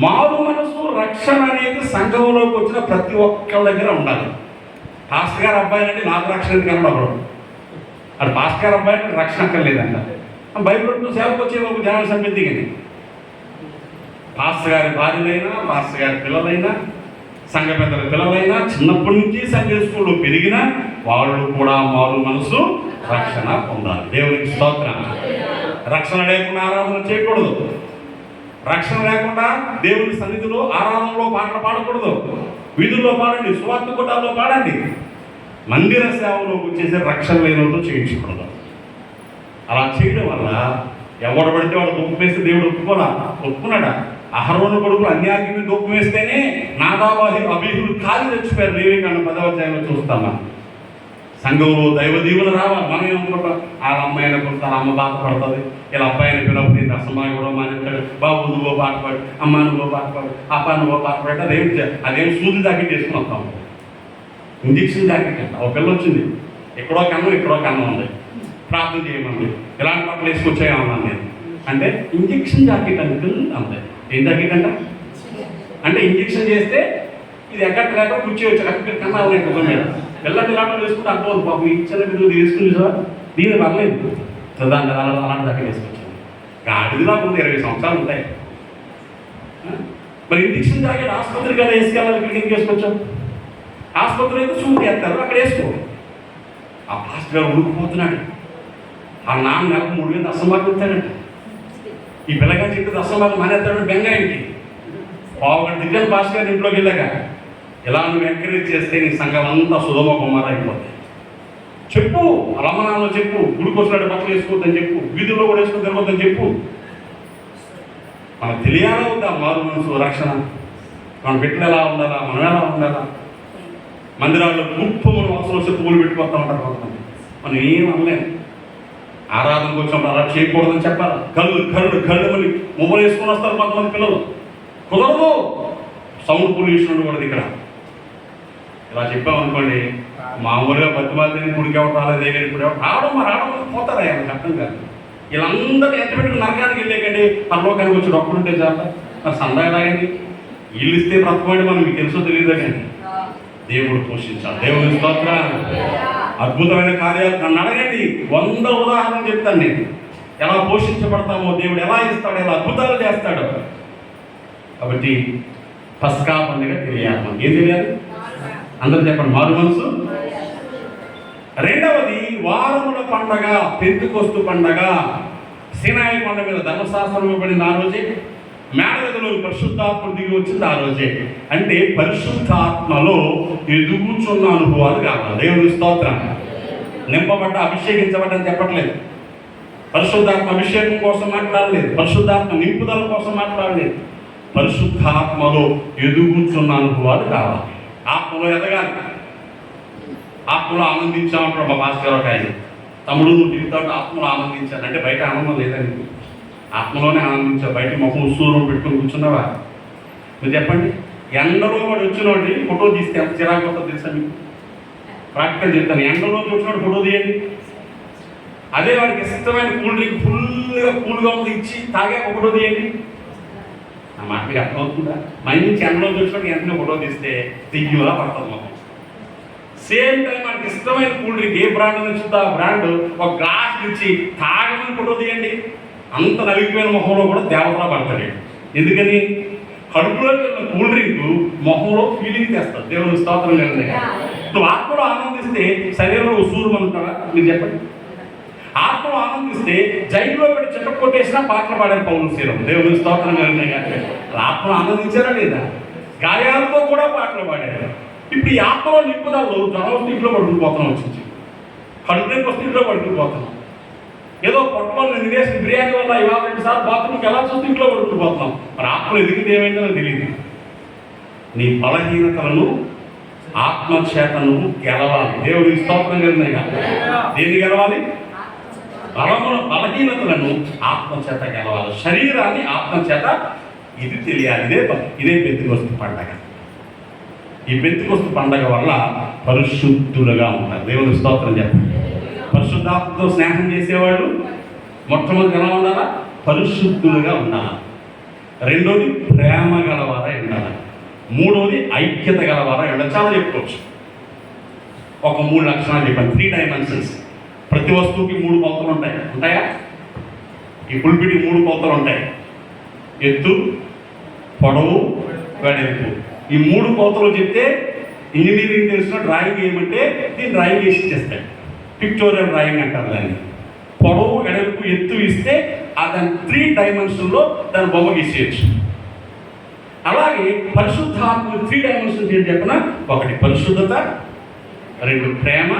మారు మనసు రక్షణ అనేది సంఘంలోకి వచ్చిన ప్రతి ఒక్కరి దగ్గర ఉండాలి. పాస్టర్ గారు అబ్బాయి అంటే నాకు రక్షణ కనబడదు, అది పాస్టర్ గారు అబ్బాయి అంటే రక్షణ అక్కర్లేదంట. బైబిల్ సేవకు వచ్చే ఒక జనాల సమితి దిగింది. పాస్టర్ గారి భార్యలైనా, పాస్టర్ గారి పిల్లలైనా, సంఘ పెద్దల పిల్లలైనా, చిన్నప్పటి నుంచి సంఘ స్కూల్లో పెరిగినా వాళ్ళు కూడా మారు మనసు రక్షణ పొందాలి. దేవునికి స్తోత్రం. రక్షణ లేకుండా ఆరాధన చేయకూడదు. రక్షణ లేకుండా దేవుని సన్నిధిలో ఆరాధనలో పాటలు పాడకూడదు. వీధుల్లో పాడండి, సువార్త కూటాల్లో పాడండి. మందిర సేవలోకి వచ్చేసి రక్షణ లేనతో చేయించకూడదు. అలా చేయడం వల్ల ఎవడు పడితే వాడు దుఃఖం వేస్తే దేవుడు ఒప్పుకున్నాడా? అహరోను కొడుకులు అన్యాగ్ని దుఃఖం వేస్తేనే నాదావాహి అభిహులు కాలి తెచ్చిపోయారు. లేవికాండం 10వ అధ్యాయంలో చూస్తామా. సంఘంలో దైవ దీవులు రావాలి. మనం ఏమనుకుంటాం, వాళ్ళ అమ్మాయిన కొంత అమ్మ బాధపడుతుంది, ఇలా అబ్బాయిని పిలవని దశమాయి కూడా మానేస్తాడు, బాబు నువ్వో పాట పాడు, అమ్మ నువ్వో పాట పాడు, అప్ప నువ్వో పాట పాడు. అదేం సూది జాకెట్ వేసుకుని వస్తాం, ఇంజక్షన్ జాకెట్ అంట. ఒక పిల్ల వచ్చింది, ఎక్కడో కన్నం ఎక్కడో కన్నం ఉంది, ప్రార్థన చేయమంది, ఇలాంటి బట్టలు వేసుకొచ్చాయమన్నాను నేను. అంటే ఇంజక్షన్ జాకెట్ అంకుల్ అంతే. ఏం జాకెట్ అంట అంటే ఇంజక్షన్ చేస్తే ఇది ఎక్కట్లేక కూర్చో వచ్చి అక్కడ కన్నా ఉన్నాయి కుటుంబం మీద పిల్లటి ఇలాంటి వేసుకుంటే అర్థం పాపం ఇచ్చిన మీరు తీసుకుని సార్ దీన్ని పర్లేదు దాన్ని అలాంటి దగ్గర వేసుకొచ్చాను. గాడిది నాకు ఉంది 20 సంవత్సరాలు ఉంటాయి. మరి ఇంజక్షన్ జాకెట్ ఆసుపత్రి కదా వేసుకెళ్ళాలి, ఇక్కడికి ఎందుకు వేసుకొచ్చాం? ఆసుపత్రి అయితే చూడు వేస్తారు, అక్కడ వేసుకో. ఆ పాస్టర్ గారు ఉడికిపోతున్నాడు. ఆ నాన్న నెలకు 3,000 దశమాకు ఇస్తాడంట. ఈ పిల్లగా చెప్పి దశమాకు మానేస్తాడు బెంగాయికి. పావుగంట దిగ్గాను పాస్టర్ గారు ఇంట్లోకి వెళ్ళాక, ఇలా నువ్వు ఎంకరేజ్ చేస్తే నీ సంఘం అంతా సుధమ కుమార అయిపోతుంది. చెప్పు, రమణాల్లో చెప్పు, గుడికి వచ్చినట్టు బట్టలు వేసుకోవద్దని చెప్పు, వీధుల్లో కూడా వేసుకొని తిరగొద్దని చెప్పు. మనకు తెలియాలా వద్దా మారు మనసు రక్షణ? మన బిడ్డలు ఎలా ఉండాలా, మనం ఎలా ఉండాలా? మందిరాల్లో గుప్పములు అవసరం వస్తే పువ్వులు పెట్టుకొస్తా ఉంటారు కొంతమంది. మనం ఏం అనలేము. ఆరాధనకు వచ్చినప్పుడు అలా చేయకూడదని చెప్పాలి. కళ్ళు మళ్ళీ మొబైల్ వేసుకొని వస్తారు కొంతమంది పిల్లలు. కుదరదు. సౌండ్ పొల్యూషన్ ఉండకూడదు ఇక్కడ. ఇలా చెప్పామనుకోండి, మామూలుగా బతిమాలని గుడికి ఎవరు రాలేదు, ఇప్పుడు ఎవరు రావడం పోతారా? నాకు అర్థం కాదు. వీళ్ళందరూ ఎంత పెట్టుకుని నరకానికి వెళ్ళేకండి, పరలోకానికి వచ్చి డబ్బులు ఉంటే చాలా మరి సందా ఎలాగండి? వీళ్ళు ఇస్తే బ్రతకమండి మనం మీకు తెలుసో తెలియదు కానీ దేవుడు పోషించాలి. దేవుని స్తోత్రాలు. అద్భుతమైన కార్యాలు నన్ను అడగండి, 100 ఉదాహరణలు చెప్తాను నేను. ఎలా పోషించబడతామో, దేవుడు ఎలా ఇస్తాడు, ఎలా అద్భుతాలు చేస్తాడు. కాబట్టి పస్కా పండుగ తెలియాలి. మనకి ఏం తెలియాలి? అందరూ చెప్పండి, మారు మనసు. రెండవది వారముల పండగ, పెంతెకొస్తు పండగ. సీనాయి కొండ మీద ధర్మశాస్త్రం ఇవ్వబడింది ఆ రోజే. మేడగదిలో పరిశుద్ధాత్మ దిగి వచ్చింది ఆ రోజే. అంటే పరిశుద్ధాత్మలో ఎదుగుచున్న అనుభవాలు కావాలి. దేవుని స్తోత్రం. నింపబడ్డ, అభిషేకించబడ్డని చెప్పట్లేదు. పరిశుద్ధాత్మ అభిషేకం కోసం మాట్లాడలేదు, పరిశుద్ధాత్మ నింపుదల కోసం మాట్లాడలేదు. పరిశుద్ధాత్మలో ఎదుగుచున్న అనుభవాలు కావాలి. ఆత్మలో ఎదగాలి, ఆత్మలో ఆనందించామంటారు మా మాస్టర్ ఒక ఆయన. తమ్ముడు నువ్వు తిరుగుతావు ఆత్మలో ఆనందించాను అంటే బయట ఆనందం లేదండి, ఆత్మలోనే ఆనందించావు. బయట మొహం సూర్యం పెట్టుకుని కూర్చున్నావా? మీరు చెప్పండి, ఎండలో వాడు వచ్చినోడి ఫోటో తీస్తే ఎంత చిరాకు వస్తుందో తెలుసా మీకు? ప్రాక్టికల్ చెప్తాను. ఎండలో వచ్చినోడు ఫోటో తీయండి, అదే వాడికి ఇష్టమైన కూల్ డ్రింక్ ఫుల్గా కూల్గా ఉంది ఇచ్చి తాగే ఫోటో తీయండి. నా మాట మీకు అర్థమవుతుందా? మంచి ఎండలో వచ్చినోడు వెంటనే ఫోటో తీస్తే తియ్యలా పడుతుంది మొహం. సేమ్ టైం మనకి ఇష్టమైన కూల్ డ్రింక్ ఏ బ్రాండ్ నచ్చుతుందో ఆ బ్రాండ్ ఒక గ్లాస్ ఇచ్చి తాగమని ఫోటో తీయండి, అంత నలిగిపోయిన మొహంలో కూడా దేవతలా పడతాడు. ఎందుకని? కడుపులో కూల్ డ్రింక్ మొహంలో ఫీలింగ్ తెస్తుంది. దేవుని స్తోత్రం లేదండి. నువ్వు ఆత్మలో ఆనందిస్తే శరీరంలో ఉసూరు అనుకుంటారా? మీరు చెప్పండి. ఆత్మలో ఆనందిస్తే జైల్లో పెట్టి చెట్ట కొట్టేసినా పాటలు పాడారు పౌలు శీలం. దేవుని స్తోత్రం లేదండి. ఆత్మలో ఆనందించారా లేదా? గాయాలతో కూడా పాటలు పాడారు. ఇప్పుడు ఈ ఆత్మలో నింపుదలలో జ్వరం ఇంట్లో పడుకుపోతున్నాం, వచ్చింది కడుపులోకి వస్తే ఇంట్లో పడుకుపోతున్నాం. ఏదో పొట్టలో నేను తినేసిన బిర్యానీ వల్ల ఇవాళ 2 సార్లు బాత్రూమ్కి ఎలా చూస్తే ఇంట్లో పడుకుపోతున్నాం. మరి ఆత్మలో ఎదిగితే ఏమైందో నాకు తెలియదు. నీ బలహీనతలను ఆత్మచేతను గెలవాలి. దేవుడి స్తోత్రం కలిగినాయి కదా. దేన్ని గెలవాలి? బలహీనతలను ఆత్మచేత గెలవాలి, శరీరాన్ని ఆత్మచేత. ఇది తెలియాలి. ఇదే పెంతెకొస్తు పండగ. ఈ పెంతెకొస్తు పండగ వల్ల పరిశుద్ధులుగా ఉంటారు. దేవుని స్తోత్రం చెప్పండి. పరిశుద్ధాత్మతో స్నేహం చేసేవాళ్ళు మొట్టమొదటి ఎలా ఉండాలా? పరిశుద్ధులుగా ఉండాలి. రెండోది ప్రేమ గలవారై ఉండాలి. మూడోది ఐక్యత గలవారై ఉండాలి. చాలా చెప్పుకోవచ్చు. ఒక 3 లక్షణాలు చెప్పండి. 3 డైమెన్షన్స్. ప్రతి వస్తువుకి 3 కొలతలు ఉంటాయా? ఈ పుల్పిటి 3 కొలతలు ఉంటాయి. ఎత్తు, పొడవు, వెడల్పు. ఈ 3 కొలతలు చెప్తే ఇంజనీరింగ్ తెలిసిన డ్రాయింగ్ ఏమంటే దీన్ని డ్రాయింగ్ వేసి ఇచ్చేస్తాడు. పిక్టోరియల్ డ్రాయింగ్ అంటారు దాన్ని. పొడవు, వెడల్పు, ఎత్తు ఇస్తే దాని 3 డైమెన్షన్లో దాని బొమ్మ గీసేయచ్చు. అలాగే పరిశుద్ధాత్మ 3 డైమెన్షన్స్ ఏంటి చెప్పిన? 1 పరిశుద్ధత, 2 ప్రేమ,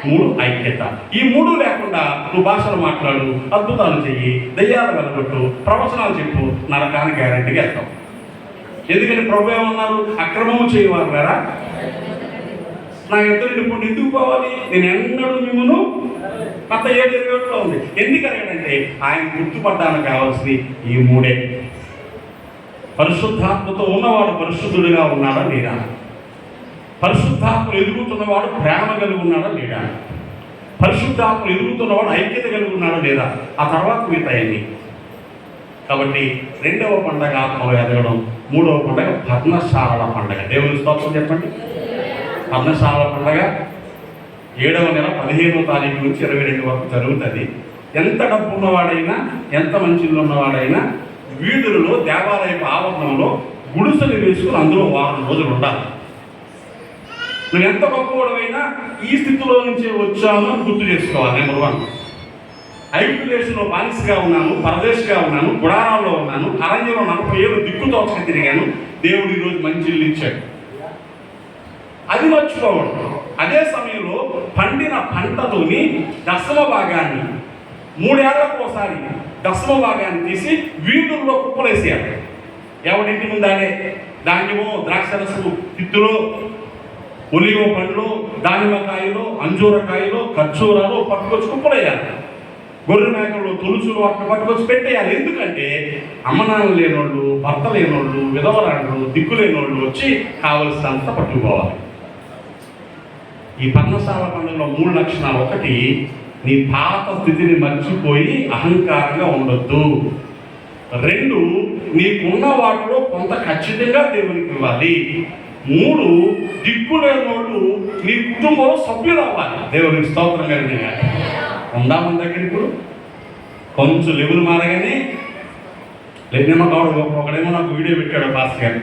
3 ఐక్యత. ఈ 3 లేకుండా నువ్వు భాషలు మాట్లాడు, అద్భుతాలు చెయ్యి, దయ్యాలు వెళ్ళగొట్టు, ప్రవచనాలు చెప్పు, నరకాన్ని గ్యారంటీగా వెళ్తావు. ఎందుకని ప్రభు ఏమన్నారు? అక్రమము చేయవారు వేరా నా ఇద్దరు ఇప్పుడు ఎందుకు పోవాలి? నేను ఎన్నడూ మిమ్మను కొత్త 7:21లో ఉంది. ఎందుకనంటే ఆయన గుర్తుపడ్డానికి కావాల్సింది ఈ 3. పరిశుద్ధాత్మతో ఉన్నవాడు పరిశుద్ధుడిగా ఉన్నాడా లేదా? పరిశుద్ధాత్మ ఎదుగుతున్నవాడు ప్రేమ కలిగి ఉన్నాడా లేదా? పరిశుద్ధాత్మ ఎదుగుతున్నవాడు ఐక్యత కలిగి ఉన్నాడా లేదా? ఆ తర్వాత మిగతాయండి. కాబట్టి 2వ పండగ ఆత్మలో ఎదగడం, 3వ పండగ పర్ణశాలల పండగ. దేవుని స్తోత్రం చెప్పండి. పర్ణశాలల పండగ 7వ నెల 15వ తారీఖు నుంచి 22 వరకు జరుగుతుంది. ఎంత డబ్బు ఉన్నవాడైనా, ఎంత మంచిలో ఉన్నవాడైనా వీధులలో దేవాలయపు ఆవరణంలో గుడిసెలు వేసుకుని అందులో 1 వారం రోజులు ఉండాలి. నువ్వు ఎంత గొప్పవాడమైనా ఈ స్థితిలో నుంచే వచ్చాను అని గుర్తు చేసుకోవాలి. నెంబర్ 1. ఐగుప్తు దేశంలో బానిసగా ఉన్నాను, పరదేశిగా ఉన్నాను, గుడారాల్లో ఉన్నాను, అరణ్యంలో 40 ఏళ్ళు దిక్కుతోచక తిరిగాను. దేవుడు ఈరోజు మంచి ఇల్లు ఇచ్చాడు. అది మర్చిపోవడం. అదే సమయంలో పండిన పంటతోని దశమ భాగాన్ని 3 ఏళ్లకు ఒకసారి దశమ భాగాన్ని తీసి వీధుల్లో కుప్పలేసేయాలి. ఎవరింటి ముందాడే ధాన్యమో, ద్రాక్షరసము, తిత్తులో, ఒలివ పండ్లు, దానిమ్మకాయలు, అంజూరకాయలు, ఖర్జూరాలు పట్టుకొచ్చి కుప్పలేయాలి. గొర్రె మేకలు, తులుచులు అట్లా పట్టుకొచ్చి పెట్టేయాలి. ఎందుకంటే అమ్మనాన్నలు లేనోళ్ళు, భర్త లేనోళ్ళు, విధవరాళ్ళు, దిక్కు లేనోళ్ళు వచ్చి కావలసినంత పట్టుకుపోవాలి. ఈ పర్ణశాల పండుగలో 3 లక్షణాలు. 1, నీ పాత స్థితిని మర్చిపోయి అహంకారంగా ఉండొద్దు. 2, నీకున్న వాటిలో కొంత ఖచ్చితంగా దేవునికి ఇవ్వాలి. 3, దిక్కులేనోళ్ళు నీ కుటుంబంలో సభ్యులు అవ్వాలి. దేవునికి స్తోత్రం కలిగిన ఉందా మన దగ్గర? ఇప్పుడు కొంచెం లెవెల్ మారగానే లేదేమో కావడం. ఒకడేమో నాకు వీడియో పెట్టాడు పాస్టర్ గారు.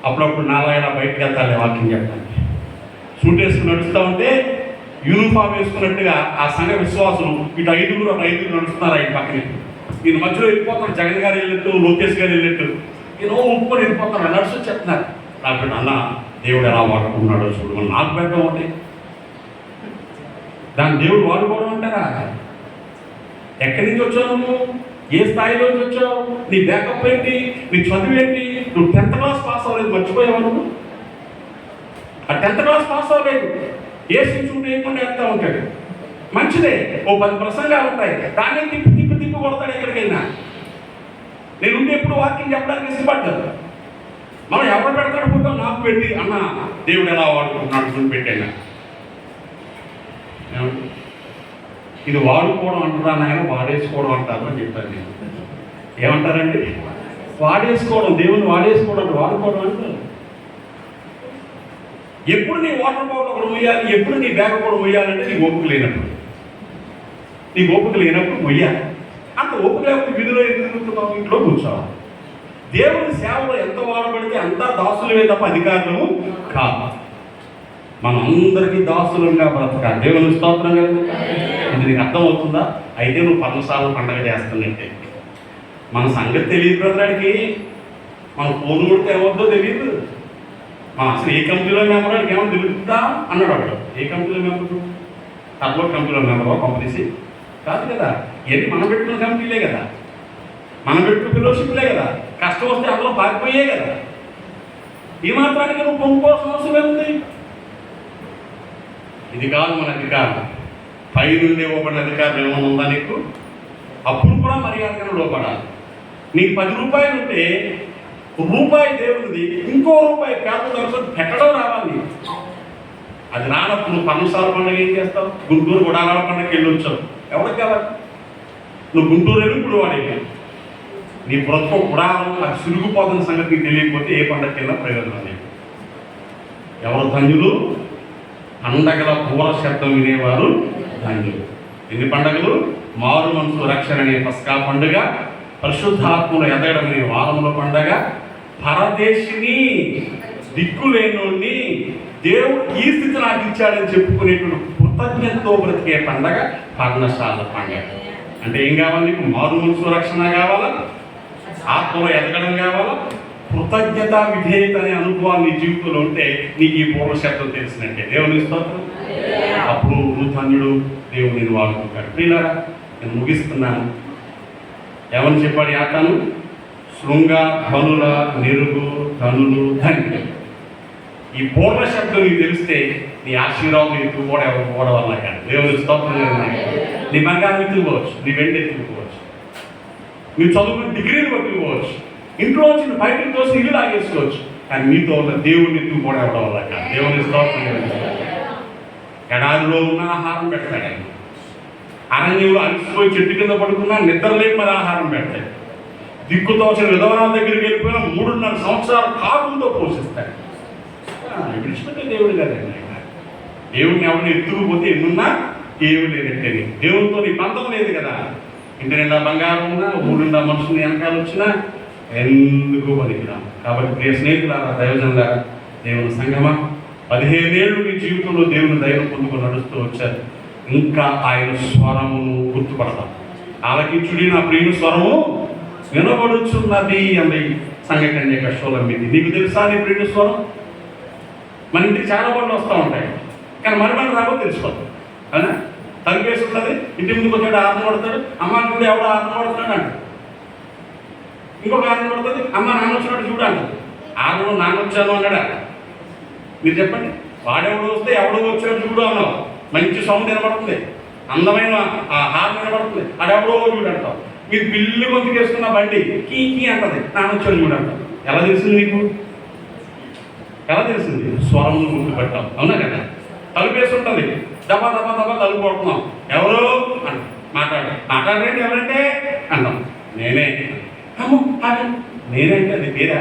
అప్పుడప్పుడు నాలాగా బయటకు వెళ్తాలే వాకింగ్ చెప్పడానికి. సూట్ వేసుకుని నడుస్తూ ఉంటే యూనిఫామ్ వేసుకున్నట్టుగా ఆ సంఘ విశ్వాసం ఇటు 5 నడుస్తున్నారు. ఆయన పక్కనే నేను మధ్యలో వెళ్ళిపోతాను. జగన్ గారు వెళ్ళినట్టు, లోకేష్ గారు వెళ్ళినట్టు నేను ఉప్పుకొని వెళ్ళిపోతాను. నడుస్తూ చెప్తున్నారు. నాకు అన్న దేవుడు ఎలా వాడుకున్నాడో చూడు. నాకు పెట్టడం ఉంటే దాన్ని దేవుడు వాడుకోవడం అంటారా? ఎక్కడి నుంచి వచ్చావు నువ్వు? ఏ స్థాయిలోంచి వచ్చావు? నీ బ్యాకప్ ఏంటి? నీ చదువు ఏంటి? నువ్వు 10th క్లాస్ పాస్ అవ్వలేదు, మర్చిపోయావు నువ్వు. ఆ 10th క్లాస్ పాస్ అవ్వలేదు, ఏ శిక్షణ వేయకుండా వెళ్తా ఉంటాడు. మంచిదే, ఓ 10 ప్రసంగాలు ఉంటాయి, దాన్ని తిప్పి తిప్పి తిప్పి కొడతాడు ఎక్కడికైనా. నేను ఎప్పుడు వాక్యం చెప్పడానికి ఇష్టపడ్డాను. మనం ఎవరు పెడతాడు ఫోటో నాకు పెట్టి, అన్న దేవుడు ఎలా వాడుకుంటున్నాడు చూసి పెట్టాను. ఇది వాడుకోవడం అంటారా నాయన, వాడేసుకోవడం అంటారు అని చెప్పాను నేను. ఏమంటారండి? వాడేసుకోవడం, దేవుని వాడేసుకోవడం, వాడుకోవడం అంటారు. ఎప్పుడు నీ వాటర్ బాటిల్ ఒకటి మొయ్యాలి, ఎప్పుడు నీ బ్యాగ్ ఒకటి మొయ్యాలంటే నీ ఓపిక లేనప్పుడు. నీ ఓపిక లేనప్పుడు మొయ్యాలి. అంత ఓపిక లేకపోతే విధిలో ఎందుకు ఇంట్లో కూర్చోవాలి. దేవుని సేవలో ఎంత వాడబడితే అంతా దాసులమే తప్ప అధికారులు కాదు. మనందరికీ దాసులుగా బ్రతకాలి. దేవుని స్తోత్రం కదా. ఇది నీకు అర్థమవుతుందా? అయితే నువ్వు 10 సార్లు పండగ చేస్తున్నట్టే. మన సంగతి తెలియదు బ్రదరాడికి. మన ఫోన్ కొడితే ఏమవుతుందో తెలియదు. మన అసలు ఏ కంపెనీలో మెంబర్ వాడికి ఏమో తెలుస్తుందా అన్నాడు వాడు. ఏ కంపెనీలో మెంబరు? టర్బో కంపెనీలో మెంబరు కంపెనీసి కాదు కదా. ఏది మనం పెట్టుకున్న కంపెనీలే కదా, మనం పెట్టుకున్న ఫెలోషిప్లే కదా. కష్టం వస్తే అందులో పారిపోయే కదా. ఈ మాత్రానికి నువ్వు పొందుకోవాల్సిన అవసరం ఏముంది? ఇది కాదు మన అధికారం. పై నుండి ఇవ్వబడిన అధికారం ఏమైనా ఉందా నీకు? అప్పుడు కూడా మర్యాదగా లోపడాలి. నీకు 10 రూపాయలు ఉంటే రూపాయి దేవుడిది, ఇంకో రూపాయి పేదలకు పెట్టడం రావాలి. అది రానప్పుడు నువ్వు 10 సార్లు పండుగ ఏం చేస్తావు? గుంటూరు గుడాల పండుగకి వెళ్ళి వచ్చావు. ఎవరికి కావాలి? నువ్వు గుంటూరు వెళ్ళి ఇప్పుడు వాడేవి. నీ బ్రతుకు గుడారం అది సురుగుపోతున్న సంగతి నీకు తెలియకపోతే ఏ పండుగకి వెళ్ళినా ప్రయోజనం లేదు. ఎవరు ధన్యులు? పండగల పూర్వ శబ్దం వినేవారు ధన్యులు. ఎన్ని పండుగలు? మారు మనసు రక్షణ అనే పస్కా పండుగ, పరిశుద్ధాత్మను ఎదగడం అనే వారముల పండుగ, పరదేశిని దిక్కులేనోడిని దేవుడు ఈ స్థితి నాకు ఇచ్చాడని చెప్పుకునేటువంటి కృతజ్ఞతతో బ్రతికే పండగ పర్ణశాల పండుగ. అంటే ఏం కావాలి నీకు? మారు మనసు రక్షణ కావాలా, ఆత్మలో ఎదగడం కావాలా, కృతజ్ఞత విధేయత అనే అనుభవాలు నీ జీవితంలో ఉంటే నీకు ఈ పూర్వ శబ్దం తెలిసినట్టే. దేవుని స్తోత్రం. అప్పుడు నువ్వు ధన్యుడు, దేవుడు నేను వాడుకుంటాడు. ప్రియులారా, నేను ముగిస్తున్నాను. ఏమని చెప్పాడు యాతాను? శృంగ ధనుల నిరుగు ధనులు ధన్యులు. ఈ పూర్వ శబ్దం నీకు తెలిస్తే నీ ఆశీర్వాదం నీకు కూడా వల్ల కాదు. దేవుని స్తోత్రం. నీ బంగారం ఎత్తుకోవచ్చు, నీ వెండి ఎత్తుకోవచ్చు, నీ చదువుకుని డిగ్రీలు పట్టుకోవచ్చు, ఇంట్లో వచ్చి బయటకు తోసి ఇల్లు లాగేసుకోవచ్చు. కానీ మీతో ఉన్న దేవుడిని ఎత్తుకు కూడా ఇవ్వడం వల్ల కాదు. దేవుని స్తోత్రం. ఎడారిలో ఉన్న ఆహారం పెడతాడు. అరణ్యంలో అలసిపోయి చెట్టు కింద పడుకున్నా నిద్రలేని మరి ఆహారం పెడతాడు. దిక్కుతో వచ్చిన విధవరాల దగ్గరికి వెళ్ళిపోయినా 3.5 సంవత్సరాలు కాకులతో పోషిస్తాడు. విడిచిపెట్టే దేవుడు కదండి. దేవుడిని ఎవరిని ఎత్తుకుపోతే ఎన్నున్నా ఏమి లేదంటే దేవుడితో నీ పంతం లేదు కదా. ఇంటి నిండా బంగారం ఉన్నా, ఊరుండా మనుషులు వెనకాల వచ్చినా ఎందుకు పనికిరాం. కాబట్టి ప్రియ స్నేహితులారా, దైవజనులారా, దేవుని సంగమా, 15 ఏళ్ళు నీ జీవితంలో దేవుని దైవం పొందుకొని నడుస్తూ వచ్చారు. ఇంకా ఆయన స్వరమును గుర్తుపడతాం. ఆలకించుడి నా ప్రియుని స్వరము వినబడుచున్నది అన్నది సంఘకన్యక షోలమ్మిది. నీకు తెలుసా నీ ప్రియుని స్వరం? మన ఇంటికి చాలా పనులు వస్తూ ఉంటాయి, కానీ మన రాబో తెలుసుకోదు. అవునా? తలుపేసి ఉంటుంది, ఇంటి ముందుకు వచ్చాడు ఆరణ పడతాడు, అమ్మ చూడు ఎవడో ఆరణ పడుతున్నాడు అంట. ఇంకొక ఆరణ పడుతుంది, అమ్మ నాన్న వచ్చినట్టు చూడు అంటది. ఆరణ నాన్న వచ్చాను అన్నాడా? మీరు చెప్పండి. వాడెవడో వస్తే ఎవడో వచ్చాడు చూడు అన్నావు. మంచి సౌండ్ వినబడుతుంది, అందమైన హార్న్ వినబడుతుంది, అడెవడో చూడు అంటావు. మీరు పిల్లి గొంతుకేసుకున్న బండి కీ కీ అంటది, నాన్న వచ్చాడు చూడు అంటావు. ఎలా తెలిసింది నీకు? ఎలా తెలిసింది? స్వరం గుర్తుపెట్టాం. అవునా కదా? తలుపేసి ఉంటుంది, దబా దబా దబా తలుపు కొడుతున్నాం. ఎవరు అంట, మాట్లాడరేంటి ఎవరంటే అంటాం. నేనే. నేనే అంటే అది పేరా?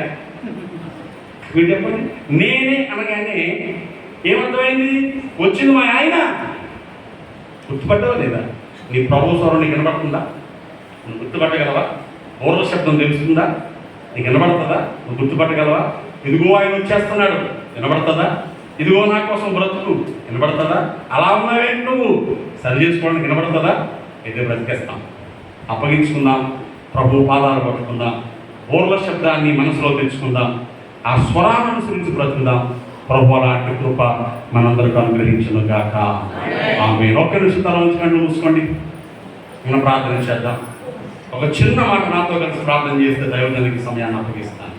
మీరు చెప్పండి. నేనే అనగానే ఏమర్థమైంది? వచ్చింది మా ఆయన. గుర్తుపట్టావా లేదా? నీ ప్రభు స్వరం నీకు వినబడుతుందా? నువ్వు గుర్తుపట్టగలవా? పూర్వ శబ్దం తెలుస్తుందా? నీకు వినబడుతుందా? నువ్వు గుర్తుపట్టగలవా? ఇదిగో ఆయన వచ్చేస్తున్నాడు, వినబడుతుందా? ఇదిగో నా కోసం బ్రతుకు, వినబడుతుందా? అలా ఉన్నావేంటి నువ్వు? సరి చేసుకోవడానికి వినబడుతుందా? అయితే బ్రతికేస్తాం. అప్పగించుకుందాం, ప్రభు పాదాలు పట్టుకుందాం, పూర్వ శబ్దాన్ని మనసులో తెచ్చుకుందాం, ఆ స్వరాన్ని అనుసరించి బ్రతుకుదాం. ప్రభు అలాంటి కృప మనందరికీ అనుగ్రహించును గాక. ఆమె ఒక్క నిమిషం తల ఉంచుకోండి, మూసుకోండి, మనం ప్రార్థన చేద్దాం. ఒక చిన్న మాట నాతో కలిసి ప్రార్థన చేస్తే దైవజనునికి సమయాన్ని అప్పగిస్తాను.